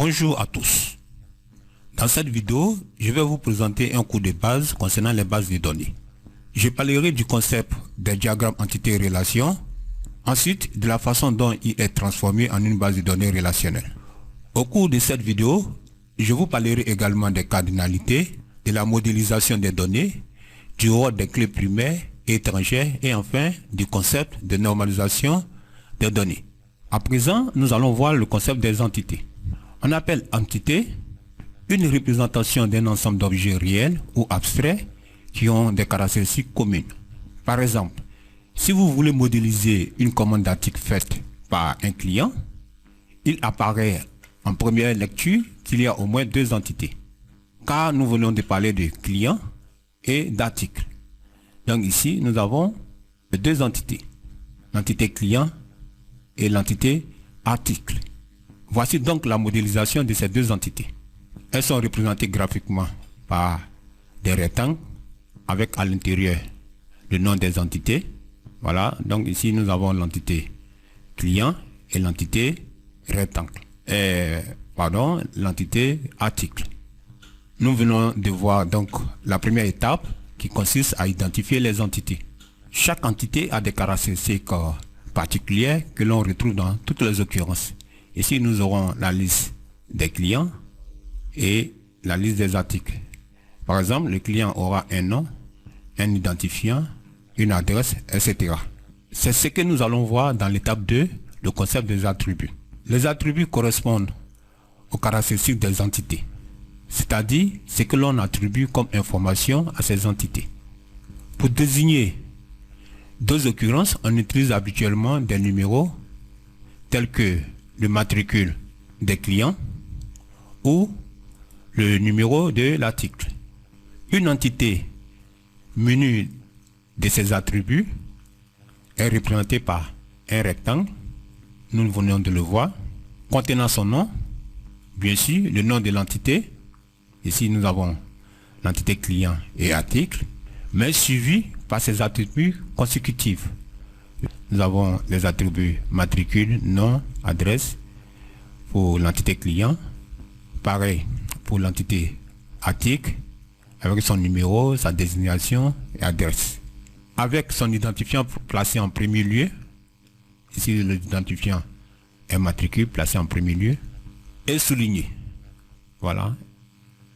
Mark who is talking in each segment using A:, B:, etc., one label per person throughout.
A: Bonjour à tous. Dans cette vidéo, je vais vous présenter un cours de base concernant les bases de données. Je parlerai du concept des diagrammes entité-relation, ensuite de la façon dont il est transformé en une base de données relationnelle. Au cours de cette vidéo, je vous parlerai également des cardinalités, de la modélisation des données, du rôle des clés primaires et étrangères et enfin du concept de normalisation des données. À présent, nous allons voir le concept des entités. On appelle entité une représentation d'un ensemble d'objets réels ou abstraits qui ont des caractéristiques communes. Par exemple, si vous voulez modéliser une commande d'article faite par un client, il apparaît en première lecture qu'il y a au moins deux entités, car nous venons de parler de client et d'article. Donc ici, nous avons deux entités, l'entité client et l'entité article. Voici donc la modélisation de ces deux entités. Elles sont représentées graphiquement par des rectangles avec à l'intérieur le nom des entités. Voilà, donc ici nous avons l'entité client et l'entité rectangle. L'entité article. Nous venons de voir donc la première étape qui consiste à identifier les entités. Chaque entité a des caractéristiques particulières que l'on retrouve dans toutes les occurrences. Ici, nous aurons la liste des clients et la liste des articles. Par exemple, le client aura un nom, un identifiant, une adresse, etc. C'est ce que nous allons voir dans l'étape 2, le concept des attributs. Les attributs correspondent aux caractéristiques des entités, c'est-à-dire ce que l'on attribue comme information à ces entités. Pour désigner deux occurrences, on utilise habituellement des numéros tels que le matricule des clients ou le numéro de l'article. Une entité munie de ces attributs est représentée par un rectangle, nous venons de le voir, contenant son nom, bien sûr le nom de l'entité, ici nous avons l'entité client et article, mais suivi par ses attributs consécutifs. Nous avons les attributs matricule, nom, adresse pour l'entité client, pareil pour l'entité article avec son numéro, sa désignation et adresse. Avec son identifiant placé en premier lieu, ici l'identifiant est matricule placé en premier lieu et souligné. Voilà,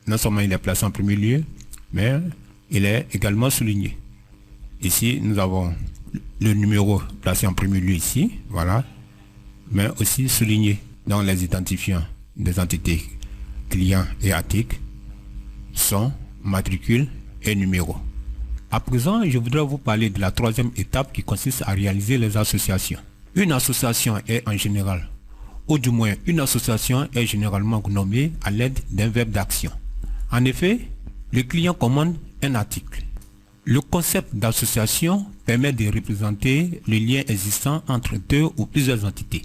A: non seulement il est placé en premier lieu, mais il est également souligné. Ici nous avons le numéro placé en premier lieu ici, voilà, mais aussi souligné dans les identifiants des entités clients et articles sont matricule et numéro. À présent, je voudrais vous parler de la troisième étape qui consiste à réaliser les associations. Une association est en général, ou du moins une association est généralement nommée à l'aide d'un verbe d'action. En effet, le client commande un article. Le concept d'association permet de représenter le lien existant entre deux ou plusieurs entités.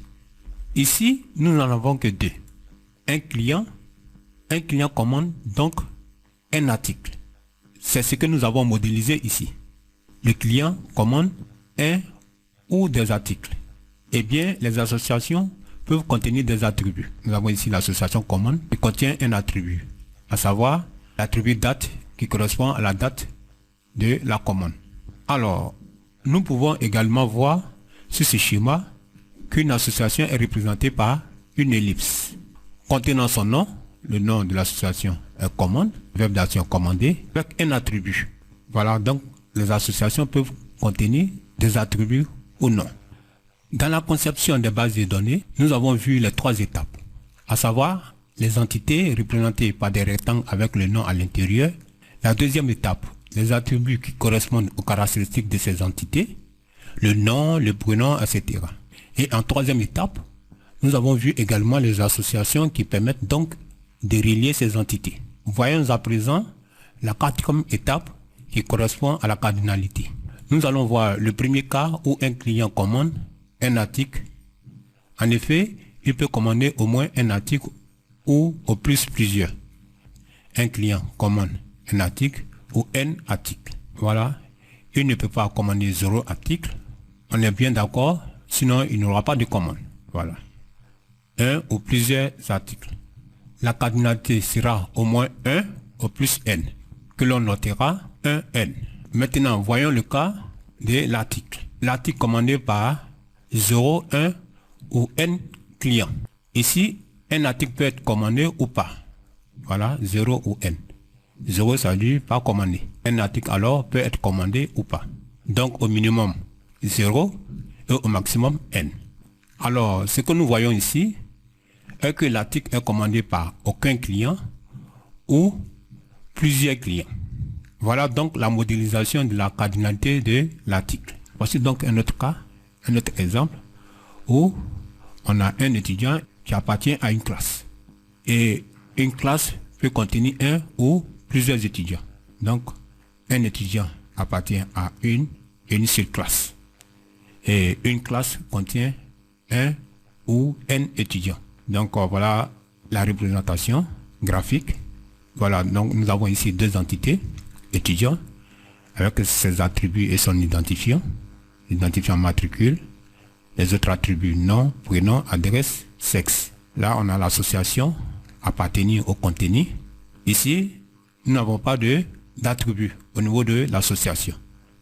A: Ici, nous n'en avons que deux. Un client commande donc un article. C'est ce que nous avons modélisé ici. Le client commande un ou des articles. Eh bien, les associations peuvent contenir des attributs. Nous avons ici l'association commande qui contient un attribut, à savoir l'attribut date qui correspond à la date de la commande. Alors, nous pouvons également voir sur ce schéma qu'une association est représentée par une ellipse contenant son nom, le nom de l'association est commande, verbe d'action commandé, avec un attribut. Voilà, donc les associations peuvent contenir des attributs ou non. Dans la conception des bases de données, nous avons vu les trois étapes, à savoir les entités représentées par des rectangles avec le nom à l'intérieur. La deuxième étape, les attributs qui correspondent aux caractéristiques de ces entités, le nom, le prénom, etc. Et en troisième étape, nous avons vu également les associations qui permettent donc de relier ces entités. Voyons à présent la quatrième étape qui correspond à la cardinalité. Nous allons voir le premier cas où un client commande un article. En effet, il peut commander au moins un article ou au plus plusieurs. Un client commande un article ou n articles. Voilà, il ne peut pas commander 0 article. On est bien d'accord, sinon il n'aura pas de commande. Voilà. Un ou plusieurs articles. la cardinalité sera au moins 1 au plus n, que l'on notera 1n. Maintenant, voyons le cas de l'article. L'article commandé par 0, 1 ou n clients. Ici, un article peut être commandé ou pas. Voilà, 0 ou n. 0, ça veut dire pas commandé. Un article alors peut être commandé ou pas. Donc au minimum 0 et au maximum n. Alors, ce que nous voyons ici est que l'article est commandé par aucun client ou plusieurs clients. Voilà donc la modélisation de la cardinalité de l'article. Voici donc un autre cas, un autre exemple où on a un étudiant qui appartient à une classe. Et une classe peut contenir un ou plusieurs étudiants. Donc, un étudiant appartient à une seule classe. Et une classe contient un ou n étudiants. Donc, voilà la représentation graphique. Voilà, donc nous avons ici deux entités, étudiants, avec ses attributs et son identifiant matricule, les autres attributs nom, prénom, adresse, sexe. Là, on a l'association appartenir au contenu. Ici, nous n'avons pas d'attributs au niveau de l'association.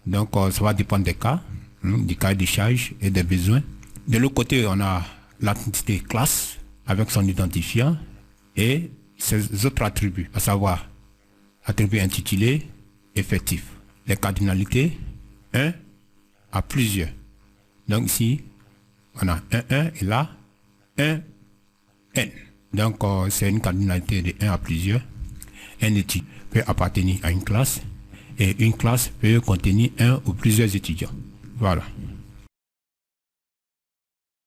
A: Donc, ça va dépendre des cas, du cas de charge et des besoins. De l'autre côté, on a l'entité classe avec son identifiant et ses autres attributs, à savoir attributs intitulés, effectifs. Les cardinalités, 1 à plusieurs. Donc ici, on a 1 et là, 1 n. Donc c'est une cardinalité de 1 à plusieurs. Un étudiant peut appartenir à une classe et une classe peut contenir un ou plusieurs étudiants. Voilà.